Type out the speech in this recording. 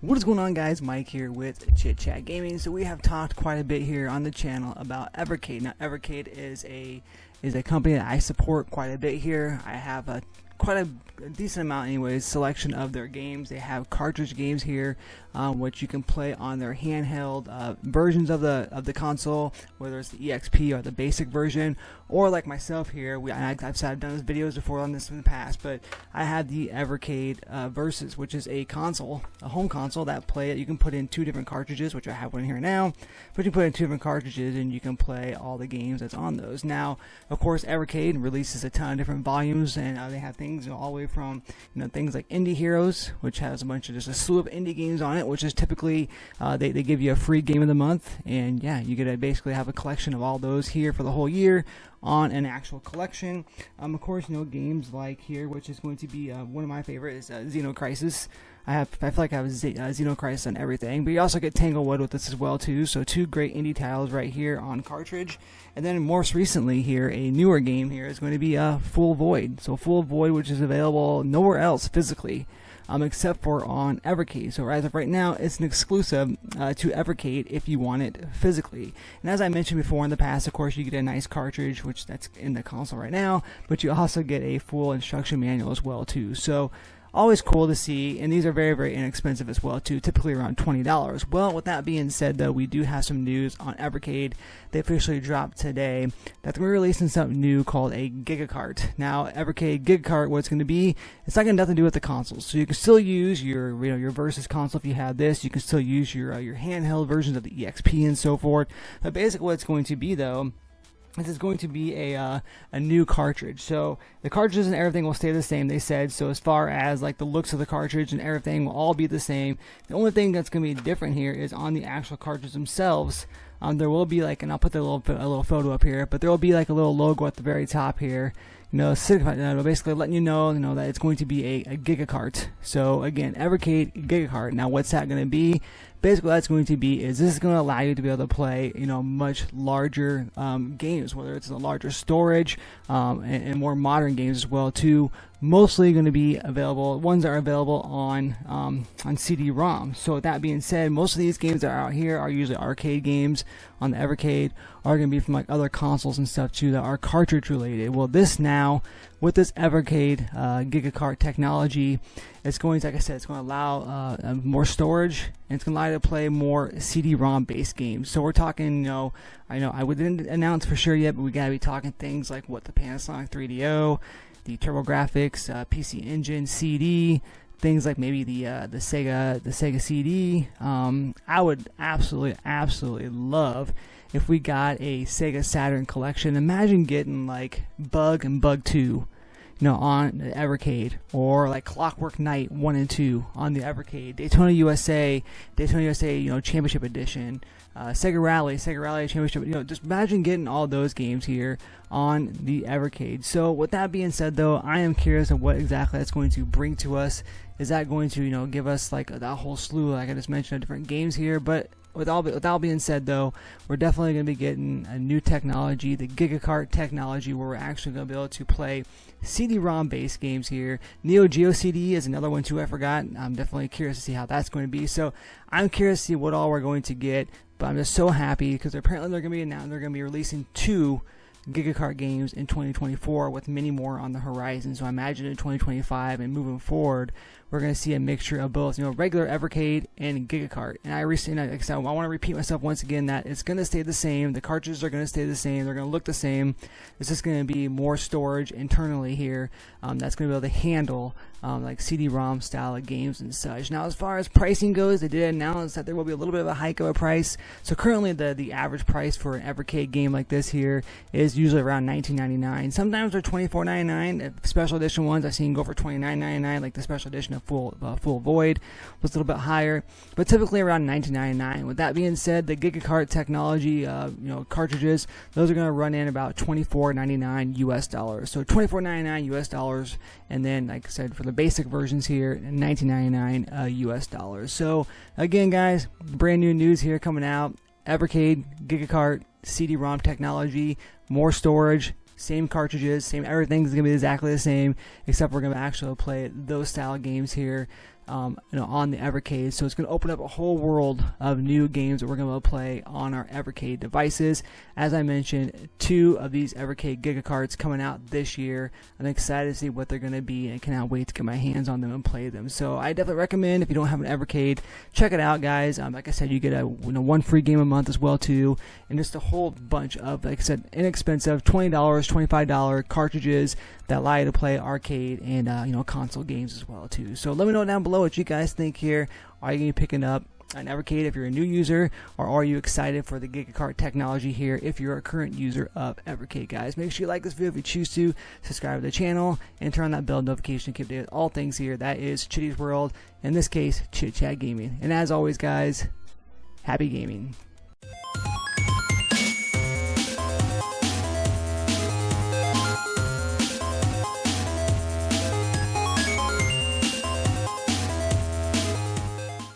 What is going on, guys? Mike here with Chit Chat Gaming. So we have talked quite a bit here on the channel about Evercade. Now Evercade is a company that I support quite a bit here. I have quite a decent amount anyways selection of their games. They have cartridge games here which you can play on their handheld versions of the console, whether it's the EXP or the basic version, or like myself here, I've done this videos before on this in the past, but I had the Evercade Versus, which is a home console that you can put in two different cartridges, which I have one here now, but you put in two different cartridges and you can play all the games that's on those. Now of course Evercade releases a ton of different volumes, and they have things all the way from things like Indie Heroes, which has just a slew of indie games on it, which is typically they give you a free game of the month, and yeah, you get to basically have a collection of all those here for the whole year on an actual collection. Of course, games like here, which is going to be one of my favorites, Xeno Crisis. I feel like I have Xeno Crisis on everything, but you also get Tanglewood with this as well too. So two great indie titles right here on cartridge. And then most recently here, a newer game here is going to be Full Void. So Full Void, which is available nowhere else physically, except for on Evercade. So as of right now, it's an exclusive to Evercade if you want it physically. And as I mentioned before in the past, of course, you get a nice cartridge, which that's in the console right now, but you also get a full instruction manual as well too. So always cool to see, and these are very, very inexpensive as well too, typically around $20. Well, with that being said though, we do have some news on Evercade. They officially dropped today that they're releasing something new called a Giga Cart. Now Evercade Giga Cart, what it's going to be, it's not going to have nothing to do with the consoles. So you can still use your your Versus console if you have this. You can still use your handheld versions of the EXP and so forth. But basically what it's going to be though, this is going to be a new cartridge. So the cartridges and everything will stay the same, they said. So as far as like the looks of the cartridge and everything will all be the same. The only thing that's going to be different here is on the actual cartridges themselves. There will be like, and I'll put a little photo up here, but there will be like a little logo at the very top here. Basically letting you know, that it's going to be a Giga Cart. So again, Evercade Giga Cart. Now what's that going to be? Basically what that's going to be is this is going to allow you to be able to play much larger games, whether it's a larger storage and more modern games as well too. Mostly going to be available, ones that are available on CD-ROM. So with that being said, most of these games that are out here are usually arcade games on the Evercade, are going to be from like other consoles and stuff too that are cartridge related. Well, this now, with this Evercade Giga Cart technology, it's going to, like I said, it's going to allow more storage, and it's going to allow you to play more CD-ROM based games. So we're talking, I know I didn't announce for sure yet, but we got to be talking things like what the Panasonic 3DO, the TurboGrafx PC Engine CD, things like maybe the Sega CD. I would absolutely love if we got a Sega Saturn collection. Imagine getting like Bug and Bug 2 on the Evercade, or like Clockwork Knight 1 and 2 on the Evercade, Daytona USA Championship Edition, Sega Rally Championship. Just imagine getting all those games here on the Evercade. So with that being said though, I am curious of what exactly that's going to bring to us. Is that going to give us like that whole slew, like I just mentioned, of different games here? But with all being said though, we're definitely going to be getting a new technology, the Giga Cart technology, where we're actually going to be able to play CD-ROM based games here. Neo Geo CD is another one too I forgot. I'm definitely curious to see how that's going to be. So I'm curious to see what all we're going to get, but I'm just so happy because apparently they're going to be releasing two Giga Cart games in 2024 with many more on the horizon. So I imagine in 2025 and moving forward, we're going to see a mixture of both, regular Evercade and Giga Cart. And I want to repeat myself once again that it's going to stay the same. The cartridges are going to stay the same. They're going to look the same. It's just going to be more storage internally here. That's going to be able to handle like CD-ROM style of games and such. Now, as far as pricing goes, they did announce that there will be a little bit of a hike of a price. So currently, the average price for an Evercade game like this here is usually around $19.99. Sometimes they're $24.99. Special edition ones I've seen go for $29.99, like the special edition of Full Void was a little bit higher, but typically around $19.99. With that being said, the Giga Cart technology, cartridges, those are going to run in about $24.99 US dollars. So $24.99 US dollars, and then like I said, for the basic versions here, $19.99 US dollars. So again, guys, brand new news here coming out. Evercade Giga Cart CD-ROM technology, more storage, same cartridges, same everything's gonna be exactly the same, except we're gonna actually play those style games here on the Evercade. So it's going to open up a whole world of new games that we're going to play on our Evercade devices. As I mentioned, 2 of these Evercade Giga Carts coming out this year. I'm excited to see what they're going to be and cannot wait to get my hands on them and play them. So I definitely recommend, if you don't have an Evercade, check it out, guys. Like I said, you get a 1 free game a month as well too, and just a whole bunch of, like I said, inexpensive $20, $25 cartridges that allow you to play arcade and console games as well too. So let me know down below what you guys think here. Are you going to be picking up an Evercade if you're a new user, or are you excited for the Giga Cart technology here if you're a current user of Evercade, guys? Make sure you like this video if you choose to, subscribe to the channel, and turn on that bell notification to keep updated with all things here. That is Chitty's World, in this case, Chit Chat Gaming. And as always, guys, happy gaming.